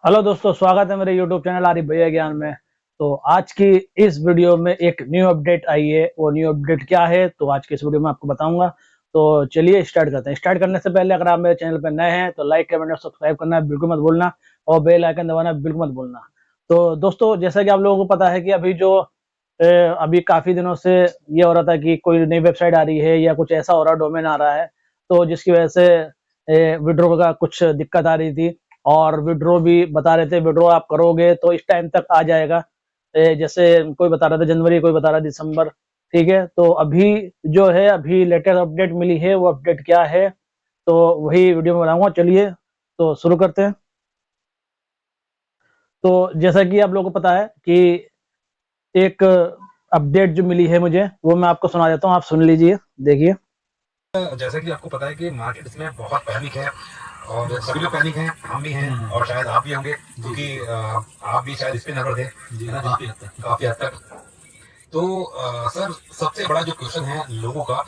Hello दोस्तों, स्वागत है मेरे यूट्यूब चैनल आरिफ भैया ज्ञान में। तो आज की इस वीडियो में एक न्यू अपडेट आई है। वो न्यू अपडेट क्या है तो आज की इस वीडियो में आपको बताऊंगा। तो चलिए स्टार्ट करते हैं। स्टार्ट करने से पहले अगर आप मेरे चैनल पर नए हैं तो लाइक कमेंट और सब्सक्राइब करना बिल्कुल मत भूलना और बेल आइकन दबाना बिल्कुल मत भूलना। तो दोस्तों, जैसा कि आप लोगों को पता है कि अभी जो अभी काफी दिनों से ये हो रहा था कि कोई नई वेबसाइट आ रही है या कुछ ऐसा हो रहा, डोमेन आ रहा है, तो जिसकी वजह से विड्रॉ का कुछ दिक्कत आ रही थी। और विड्रॉ भी बता रहे थे, विड्रॉ आप करोगे तो इस टाइम तक आ जाएगा। जैसे कोई बता रहा था जनवरी, कोई बता रहा दिसंबर। ठीक है, तो अभी जो है, अभी लेटेस्ट अपडेट मिली है। वो अपडेट क्या है तो वही वीडियो में बताऊंगा। चलिए तो शुरू करते हैं। तो जैसा कि आप लोगों को पता है कि एक अपडेट जो मिली है मुझे, वो मैं आपको सुना देता हूँ, आप सुन लीजिए, देखिए। जैसा कि आपको पता है कि मार्केट इसमें बहुत पैनिक है और सभी लोग पैनिक हैं, हम भी हैं और शायद आप भी होंगे क्योंकि आप भी शायद इस पे निर्भर थे है ना, काफी हद तक। तो सर, सबसे बड़ा जो क्वेश्चन है लोगों का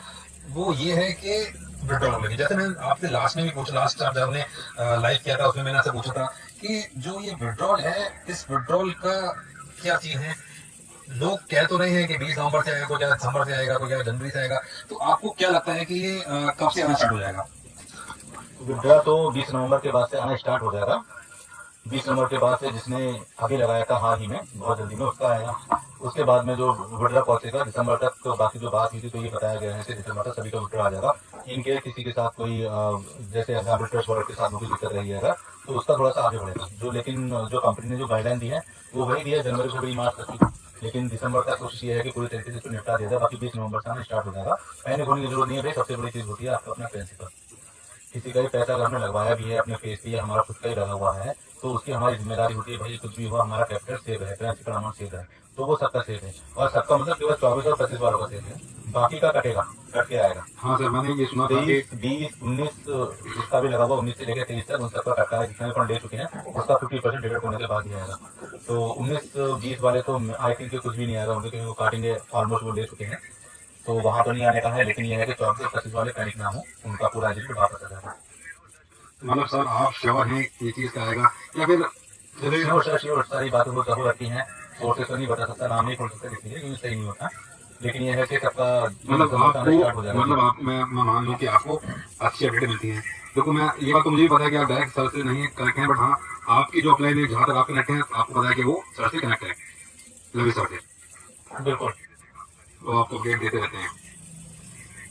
वो ये है कि विड्रॉल में, जैसे मैं आपसे लास्ट में भी पूछा, लास्ट जब हमने लाइव किया था उसमें मैंने आपसे पूछा था कि जो ये विड्रॉल है, इस विड्रॉल का क्या सीन है। लोग कह तो रहे हैं कि 20 नवंबर से आएगा, कोई क्या दिसंबर से आएगा, कोई क्या जनवरी से आएगा। तो आपको क्या लगता है कि ये कब से आना स्टार्ट हो जाएगा? विड्रा तो 20 नवंबर के बाद से आना स्टार्ट हो जाएगा। 20 नवंबर के बाद से जिसने अभी लगाया था हाल ही में, बहुत जल्दी में उसका आएगा। उसके बाद में जो विड्रा पहुंचेगा दिसंबर तक, तो बाकी जो बात हुई थी तो ये बताया गया है कि दिसंबर तक सभी का विड्रा आ जाएगा। इनके किसी के साथ कोई जैसे एग्जाम्पल ट्रस्ट वॉलेट के साथ कोई दिक्कत रही है तो उसका थोड़ा सा आगे बढ़ेगा। जो लेकिन जो कंपनी ने जो गाइडलाइन दी है वो वही दी है, जनवरी फरवरी मार्च तक की। लेकिन दिसंबर तक कोशिश ये है कि पूरी तरीके से इसको निपटा दिया जाए। बाकी 20 नवंबर से आना स्टार्ट हो जाएगा। पैनिक होने की जरूरत नहीं है भाई। सबसे बड़ी चीज होती है आपका अपना प्रिंसिपल। किसी का भी पैसा अगर हमने लगवाया भी है, अपने फेस पे हमारा खुद का ही लगा हुआ है, तो उसकी हमारी जिम्मेदारी होती है भाई, कुछ भी हुआ हमारा कैपिटल सेव है, प्रिंसिपल अमाउंट सेव है, तो वो सबका सेव है। और सबका मतलब केवल 24 और 25 वालों का सेव है, बाकी का कटेगा, कट के आएगा। हाँ सर, मैंने ये सुना था कि 23, 20, 19 जिसका भी लगा हुआ 19 से लेकर 23 तक उन सबका कटता है। जितने फंड ले चुके हैं उसका 50% डिडक्ट होने के बाद ही आएगा। तो 19-20 वाले तो आई थिंक कुछ भी नहीं आएगा उनके, क्योंकि वो काटेंगे, ऑलमोस्ट वो ले चुके हैं, तो वहां तो नहीं आने का है। लेकिन यह है कि 24 और 25 वाले पैनिक ना हो, उनका पूरा एलिजिट वापस आ जाएगा। मतलब सर, आप श्योर हैं ये चीज का आएगा या फिर? श्योर सारी बातें वो जरूर रखती हैं। सोर्सेस तो नहीं बता सकता, नाम नहीं खोल सकता इसलिए, क्योंकि सही नहीं होता। लेकिन यह है कि सबका मतलब आपको, मतलब आप, मैं मान लूँ कि आपको अच्छी अपडेट मिलती है। देखो, मैं ये बात तो मुझे भी पता है कि आप डायरेक्ट सर से नहीं कनेक्ट हैं, बट हाँ, आपकी जो अपलाइन है, जहाँ तक आप कनेक्ट हैं, आपको पता है कि वो सर से कनेक्ट है, लवी सर से। बिल्कुल। तो आपको अपडेट देते रहते हैं।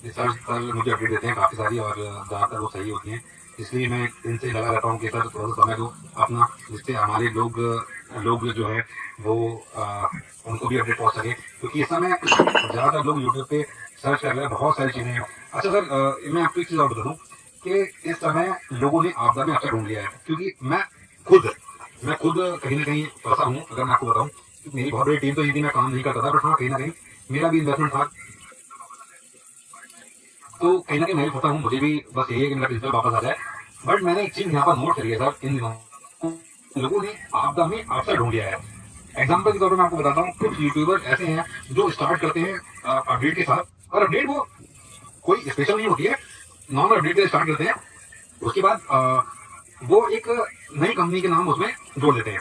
ये सर मुझे अपडेट देते हैं काफ़ी सारी, और ज़्यादातर वो सही होती हैं। इसलिए मैं इनसे लगा रहता हूँ कि सर थोड़ा सा समय दो अपना, जिससे हमारे लोग जो है वो उनको भी अपडेट पहुँच सके। क्योंकि इस समय ज़्यादातर लोग यूट्यूब पे सर्च कर रहे हैं, बहुत सारी चीज़ें हैं। अच्छा सर, मैं आपको एक चीज़ और बता दूँ कि इस समय लोगों ने आपदा में आपसे ढूंढ लिया है। क्योंकि मैं खुद कहीं ना कहीं फंसा हूँ। अगर मैं आपको बताऊँ, मेरी बहुत बड़ी टीम तो ये थी, मैं काम नहीं करता था, बट हाँ, कहीं ना कहीं मेरा भी इन्वेस्टमेंट था। तो कहीं ना कहीं मैं भी फंसा हूँ। मुझे भी बस यही है कि मेरा प्रिंसिपल वापस आ जाए। बट मैंने एक चीज यहाँ पर नोट करी है सर, इन दिनों लोगों ने आपदा में आपसे ढूंढ लिया है। एग्जाम्पल के तौर पर मैं आपको बताता हूँ, कुछ यूट्यूबर ऐसे हैं जो स्टार्ट करते हैं अपडेट के साथ, और अपडेट वो कोई स्पेशल नहीं होती है, नॉर्मल अपडेट से स्टार्ट करते हैं। उसके बाद वो एक नई कंपनी के नाम उसमें जोड़ देते हैं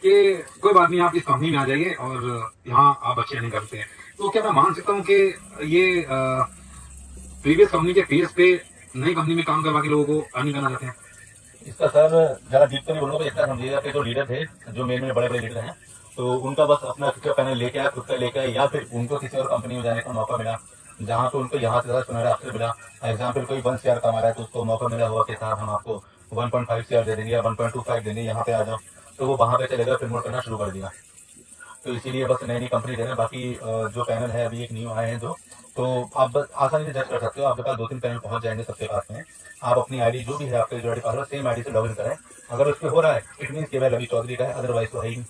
कि कोई बात नहीं, आप इस कंपनी में आ जाइए और यहाँ आप अच्छे अर्निंग कर सकते हैं। तो क्या मैं मान सकता हूँ कि ये प्रीवियस कंपनी के फेस पे नई कंपनी में काम करवा के लोगों को अर्निंग करना चाहते हैं? इसका सर ज्यादा डीप तो नहीं बोलूंगा, इतना समझिएगा कि जो लीडर थे, जो मेन में बड़े बड़े लीडर हैं, तो उनका बस अपना खुद का पैनल लेके आया, खुद का लेके आया, या फिर उनको किसी और कंपनी में जाने का मौका मिला जहाँ पे उनको यहाँ से ज्यादा सुनहरा अवसर मिला। एग्जाम्पल, कोई 1 शेयर कमा रहा है तो उसको मौका मिला हुआ कि साहब हम आपको 1.5 शेयर दे देंगे या 1.25 देंगे, यहाँ पे आ जाओ, तो वो वहां पे चलेगा, प्रमोट करना शुरू कर दिया। तो इसीलिए बस नई नई कंपनी दे रहे हैं। बाकी जो पैनल है अभी एक न्यू आए हैं जो, तो आप बस आसानी से जज कर सकते हो। आपके पास 2-3 पैनल पहुंच जाएंगे सबके पास में। आप अपनी आईडी जो भी है, आपके जो आईडी पासवर्ड, सेम आईडी से लॉगिन करें। अगर उस पर हो रहा है इट मीन केवल रवि चौधरी का है, अदरवाइज तो है ही।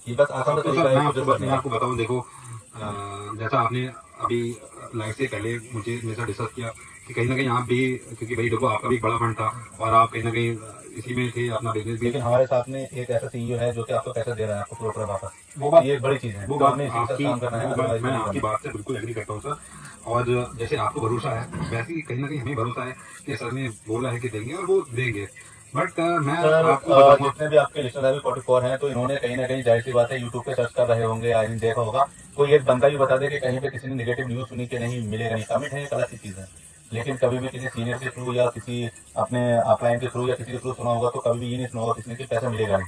ये बस आसान तो तरीका सर, है। मैं आपको बताऊं, देखो, जैसा आपने अभी लाइव से पहले मुझे मेरे साथ डिस्कस किया कि कहीं ना कहीं आप भी, क्योंकि भाई देखो, आपका भी एक बड़ा फंड था और आप कहीं ना कहीं इसी में थे, अपना बिजनेस भी। लेकिन हमारे साथ में एक ऐसा सीईओ है जो कि आपको पैसा दे रहा है, आपको प्रॉपर वापस। वो बात, ये एक बड़ी चीज है, वो तो बात हमें इसी के साथ आपकी, काम करना है, वो बात otherwise मैं नहीं आपकी करना। बात से बिल्कुल एग्री करता हूँ सर। और जैसे आपको भरोसा है, वैसे ही कहीं ना कहीं हमें भरोसा है कि सर ने बोला है कि देंगे और वो देंगे। बट मैं सर आपको बताऊंगा, जितने भी आपके लिस्टर अभी 44 हैं, तो इन्होंने कहीं ना कहीं जाहिर सी बात है यूट्यूब पे सर्च कर रहे होंगे, आई थिंक देखा होगा। कोई एक बंदा भी बता दे कि कहीं पे किसी ने नेगेटिव न्यूज सुनी कि नहीं मिलेगा नहीं, कमिट है, एक अलग सी चीज है। लेकिन कभी भी किसी सीनियर के थ्रू या किसी अपने अपलाइन के थ्रू या किसी के थ्रू सुना होगा, तो कभी भी ये नहीं सुना होगा किसी ने कि पैसा मिलेगा नहीं।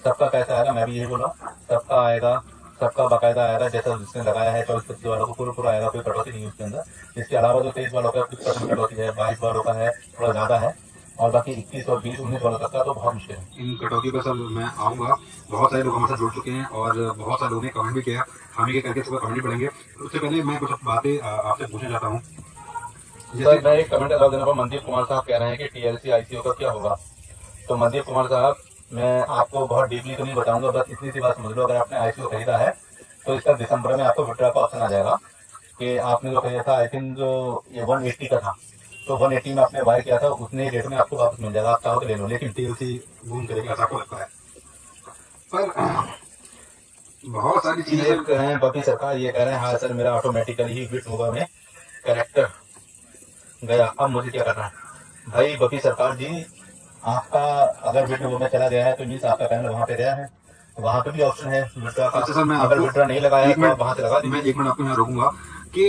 सबका पैसा आएगा, मैं भी यही बोला, सबका आएगा, सबका बाकायदा आएगा, जैसा जिसने लगाया है 24-25 वालों को पूरा पूरा आएगा, कोई कटौती नहीं है उसके अंदर। इसके अलावा जो 23 वालों का कुछ परसेंट कटौती है, 22 वालों का है थोड़ा ज्यादा है, और बाकी 21 और 20-19 वालों तक का तो बहुत मुश्किल है। इन कटौती पर सर मैं आऊंगा। बहुत सारे लोग हमारे साथ जुड़ चुके हैं और बहुत सारे लोगों ने कमेंट भी किया, हम ये करके सुबह कमेंट भी पढ़ेंगे। उससे पहले मैं कुछ बातें आपसे पूछना चाहता हूँ। सर मैं एक कमेंट जवाब देने पर मनदीप कुमार साहब कह रहे हैं कि टीएलसी आईसीओ का क्या होगा। तो मनदीप कुमार साहब, मैं आपको बहुत डीपली तो नहीं बताऊंगा, बस इतनी सी बात समझ लो, अगर आपने आईसीओ खरीदा है तो इसका दिसंबर में आपको विड्रॉ का ऑप्शन आ जाएगा कि आपने जो खरीदा था, आई थिंक ये 180 का था, तो 180 में आपने बाय किया था, उतने रेट में आपको वापस मिल जाएगा, आप चाहो तो ले लो। लेकिन टीएलसी घूम करेगा ऐसा आपको लगता है? पर बहुत सारी चीजें ये कह रहे हैं बपी सरकार, ये कह रहे हैं हाँ सर मेरा ऑटोमेटिकली ही बिट होगा, में करेक्टर गया, अब मुझे क्या करना है? भाई बपी सरकार जी, आपका अगर बिट में चला गया है तो मीन्स आपका पैनल वहां पे गया है, वहां पे भी ऑप्शन है विड्रॉ का। अच्छा सर, मैं अगर आपको विड्रॉ नहीं लगाया एक तो आप मिनट वहां से लगा मैं दीजिए। एक मिनट आपको यहाँ रोकूंगा कि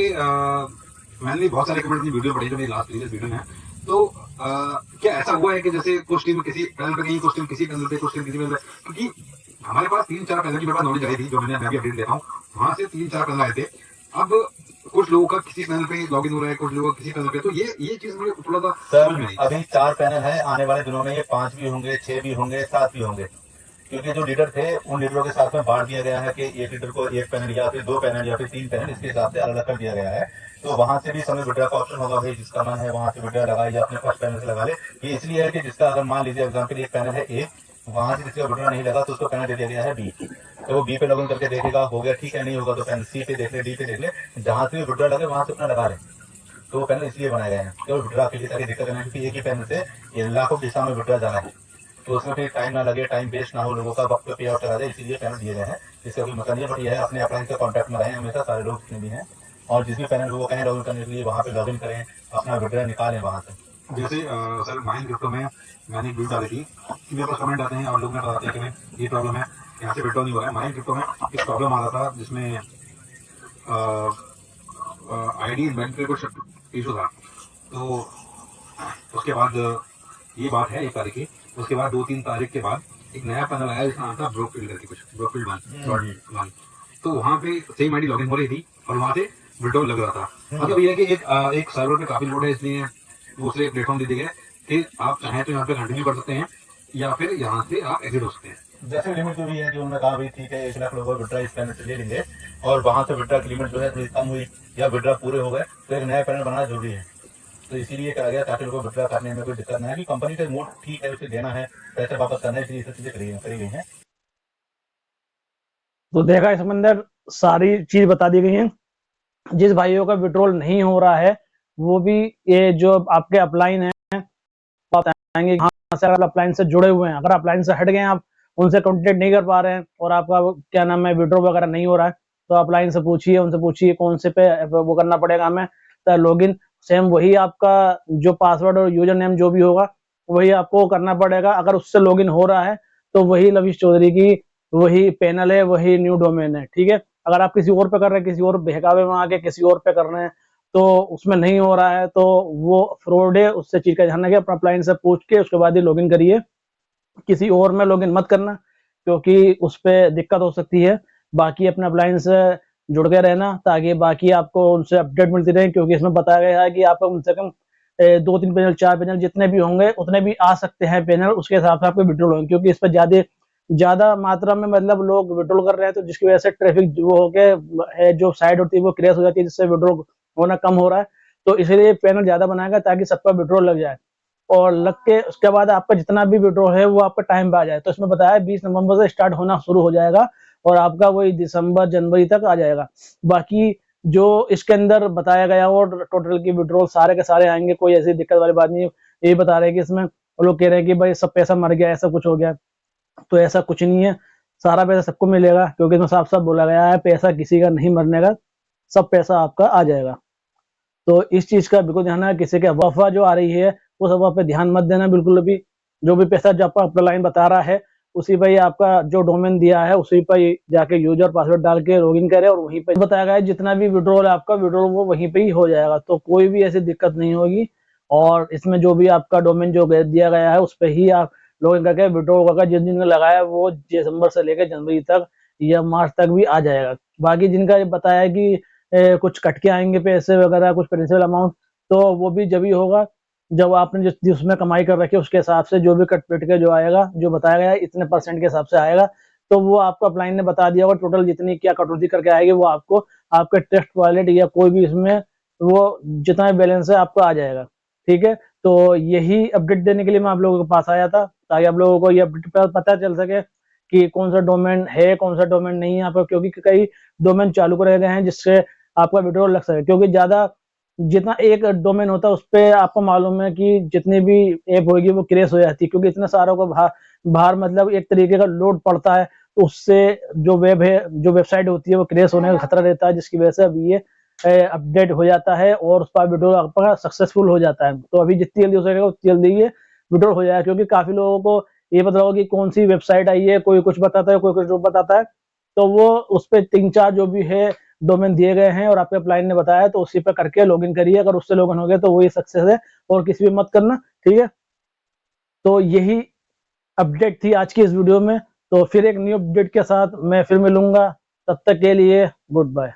मैंने बहुत सारे कमेंट अपनी वीडियो पढ़ी जो मेरी लास्ट प्रीवियस वीडियो में है। तो क्या ऐसा हुआ है कि जैसे कुछ टीम किसी पैनल पे गई, कुछ टीम किसी पैनल पे, कुछ टीम किसी पैनल पे, क्योंकि हमारे पास 3-4 पैनल की मेरे पास नॉलेज आई थी, जो मैं भी अपडेट देता हूँ, वहां से 3-4 पैनल आए थे। अब कुछ लोगों का किसी पैनल पे लॉग इन हो रहा है, कुछ लोगों का किसी पैनल पे, तो ये चीज मुझे थोड़ा सा समझ में सर आई। अभी 4 पैनल है, आने वाले दिनों में ये 5 भी होंगे, 6 भी होंगे, 7 भी होंगे, क्योंकि जो लीडर थे उन लीडरों के साथ में बांट दिया गया है कि एक लीडर को एक पैनल या फिर 2 पैनल या फिर 3 पैनल, इसके हिसाब से अलग अलग कर दिया गया है। तो वहां से भी समय विड्रॉ का ऑप्शन होगा, भाई जिसका मन है वहां से विड्रॉ लगाए या अपने फर्स्ट पैनल से लगा ले। ये इसलिए है कि जिसका अगर मान लीजिए एग्जाम्पल एक पैनल है ए, वहां से जिसका विड्रॉ नहीं लगा तो उसको पैनल दे दिया गया है बी, तो वो बी पे लॉगिन करके देखेगा, हो गया ठीक है, नहीं होगा तो पैनल सी पे देख ले, डी पे देख ले, जहां से भी विड्रॉ लगे वहां से अपना लगा ले। तो वो पैनल इसलिए बनाए गए हैं केवल विड्रॉ के लिए, ताकि दिक्कत नहीं, क्योंकि एक ही पैनल से ये लाखों दिशा में विड्रॉ जाना है, तो उसमें फिर टाइम ना लगे, टाइम वेस्ट ना हो, लोगों का वक्त पे पे आउट करा दे, इसीलिए पैनल दिए गए हैं। इसका कोई मतलब नहीं है, बट यह है अपने अपलाइन के कॉन्टैक्ट में रहें हमेशा, सारे लोग जितने भी हैं, और जिस भी पैनल को वो कहें लॉगिन करने के लिए वहाँ पे लॉगिन करें, अपना विड्रॉ निकालें वहाँ से। जैसे सर माइंड क्रिप्टो में मैंने एक वीडियो डाली थी कि मेरे पास कमेंट आते हैं और लोग मेरे बताते हैं कि मैं ये प्रॉब्लम है, यहाँ से विड्रॉ नहीं हो रहा है। माइंड क्रिप्टो में एक प्रॉब्लम आ रहा था जिसमें आईडी बैंक पे कुछ इशू था। तो उसके बाद ये बात है 1 तारीख की, उसके बाद 2-3 तारीख के बाद एक नया पैनल आया जिसका नाम था ब्रोकफील्ड करके, कुछ ब्रोकफील्ड वन। तो वहाँ पे सेम आईडी लॉगिन हो रही थी और वहाँ से विड्रॉ लग रहा था। मतलब ये है कि एक सर्वर पे काफी लोड है, इसलिए दूसरे प्लेटफॉर्म दे दिए गए कि आप चाहें तो यहाँ पे कंटिन्यू कर सकते हैं या फिर यहाँ से आप एग्जिट हो सकते हैं। जैसे लिमिट जो भी है, जो उन्होंने कहा भाई ठीक है 1 लाख लोगों विड्रॉ इस पैनल से ले लेंगे, और वहां से विड्रॉ की लिमिट जो है थोड़ी कम हुई या विड्रॉ पूरे हो गए, तो एक नया पैनल बनाना जरूरी है। तो इसीलिए करा गया ताकि लोगों को विड्रॉ करने में कोई दिक्कत ना है, कि कंपनी का मोड ठीक है, उसे देना है, पैसे वापस करना है, इसलिए सब चीजें करी गई हैं। तो देखा इसके अंदर सारी चीज बता दी गई है। जिस भाइयों का विड्रॉल नहीं हो रहा है वो भी ये जो आपके अपलाइन है आप बताएंगे कहाँ से, अगर अपलाइन से जुड़े हुए हैं, अगर अपलाइन से हट गए हैं, आप उनसे कॉन्टेक्ट नहीं कर पा रहे हैं और आपका क्या नाम है विड्रॉ वगैरह नहीं हो रहा है, तो अपलाइन से पूछिए, उनसे पूछिए कौन से पे वो करना पड़ेगा हमें लॉगिन। सेम वही आपका जो पासवर्ड और यूजर नेम जो भी होगा वही आपको करना पड़ेगा। अगर उससे लॉगिन हो रहा है तो वही लवीश चौधरी की वही पैनल है, वही न्यू डोमेन है, ठीक है। अगर आप किसी और पे कर रहे हैं, किसी और बहकावे में आके किसी और पे कर रहे हैं तो उसमें नहीं हो रहा है तो वो फ्रॉड है, उससे चीज का ध्यान रखिए, अपना अपलाइन से पूछ के उसके बाद ही लॉगिन करिए, किसी और में लॉगिन मत करना क्योंकि उस पर दिक्कत हो सकती है। बाकी अपने अपलाइन से जुड़ के रहना ताकि बाकी आपको उनसे अपडेट मिलती रहे, क्योंकि इसमें बताया गया है कि आपको कम से कम 2-3 पैनल 4 पैनल जितने भी होंगे उतने भी आ सकते हैं पैनल, उसके हिसाब से आपको विड्रॉल होंगे, क्योंकि इस पर ज्यादा मात्रा में मतलब लोग विड्रॉल कर रहे हैं, तो जिसकी वजह से ट्रैफिक वो होके जो साइड होती है वो क्रैश हो जाती है, जिससे विड्रॉल होना कम हो रहा है। तो इसलिए पैनल ज्यादा बनाएगा ताकि सबका विड्रॉल लग जाए और लग के उसके बाद आपका जितना भी विड्रॉल है वो आपका टाइम पे आ जाए। तो इसमें बताया 20 नवंबर से स्टार्ट होना शुरू हो जाएगा और आपका वही दिसंबर जनवरी तक आ जाएगा। बाकी जो इसके अंदर बताया गया और टोटल की विड्रॉल सारे के सारे आएंगे, कोई ऐसी दिक्कत वाली बात नहीं है। ये बता रहे हैं कि इसमें लोग कह रहे हैं कि भाई सब पैसा मर गया, ऐसा कुछ हो गया, तो ऐसा कुछ नहीं है, सारा पैसा सबको मिलेगा, क्योंकि इसमें साफ साफ बोला गया है पैसा किसी का नहीं मरने का, सब पैसा आपका आ जाएगा। तो इस चीज का बिल्कुल ध्यान है, किसी के अफवाह जो आ रही है उस अफवाह पे ध्यान मत देना बिल्कुल भी। जो भी पैसा जो आपका लाइन बता रहा है उसी पे ही आपका जो डोमेन दिया है उसी पे ही जाके यूजर पासवर्ड डाल के लॉगिन करें और वहीं पे बताया गया है जितना भी विड्रॉल है आपका विड्रॉल वो वहीं पे ही हो जाएगा, तो कोई भी ऐसी दिक्कत नहीं होगी। और इसमें जो भी आपका डोमेन जो दिया गया है उस पे ही आप लॉगिन करके विड्रॉल करके जिन जिनने लगाया वो दिसंबर से लेकर जनवरी तक या मार्च तक भी आ जाएगा। बाकी जिनका ये बताया कि कुछ कट के आएंगे पैसे वगैरह कुछ प्रिंसिपल अमाउंट, तो वो भी जब ही होगा जब आपने जिस उसमें कमाई कर रखी है उसके हिसाब से जो भी कट पिट के जो आएगा जो बताया गया है इतने परसेंट के हिसाब से आएगा, तो वो आपको अपलाइन ने बता दिया होगा टोटल जितनी क्या कटौती करके आएगी वो आपको आपके टेस्ट वॉलेट या कोई भी इसमें वो जितना बैलेंस है आपको आ जाएगा। ठीक है, तो यही अपडेट देने के लिए मैं आप लोगों के पास आया था ताकि आप लोगों को ये अपडेट पता चल सके कि कौन सा डोमेन है कौन सा डोमेन नहीं है यहाँ पर, क्योंकि कई डोमेन चालू करे गए हैं जिससे आपका विड्रॉल लग सके। क्योंकि ज्यादा जितना एक डोमेन होता है उस पर आपको मालूम है कि जितनी भी ऐप होगी वो क्रैश हो जाती है, क्योंकि इतने सारों को बाहर मतलब एक तरीके का लोड पड़ता है, तो उससे जो वेब है जो वेबसाइट होती है वो क्रैश होने का खतरा रहता है, जिसकी वजह से अभी ये अपडेट हो जाता है और उस पर विड्रॉल आपका सक्सेसफुल हो जाता है। तो अभी जितनी जल्दी हो सकेगा उतनी जल्दी ये विड्रॉल हो जाएगा, क्योंकि काफी लोगों को ये पता होगा कि कौन सी वेबसाइट आई है, कोई कुछ बताता है कोई कुछ बताता है, तो वो उस पर 3-4 जो भी है डोमेन दिए गए हैं और आपके अपलाइन ने बताया तो उसी पे करके लॉगिन करिए। अगर उससे लॉगिन हो गया तो वही सक्सेस है और किसी भी मत करना। ठीक है, तो यही अपडेट थी आज की इस वीडियो में। तो फिर एक न्यू अपडेट के साथ मैं फिर मिलूंगा, तब तक के लिए गुड बाय।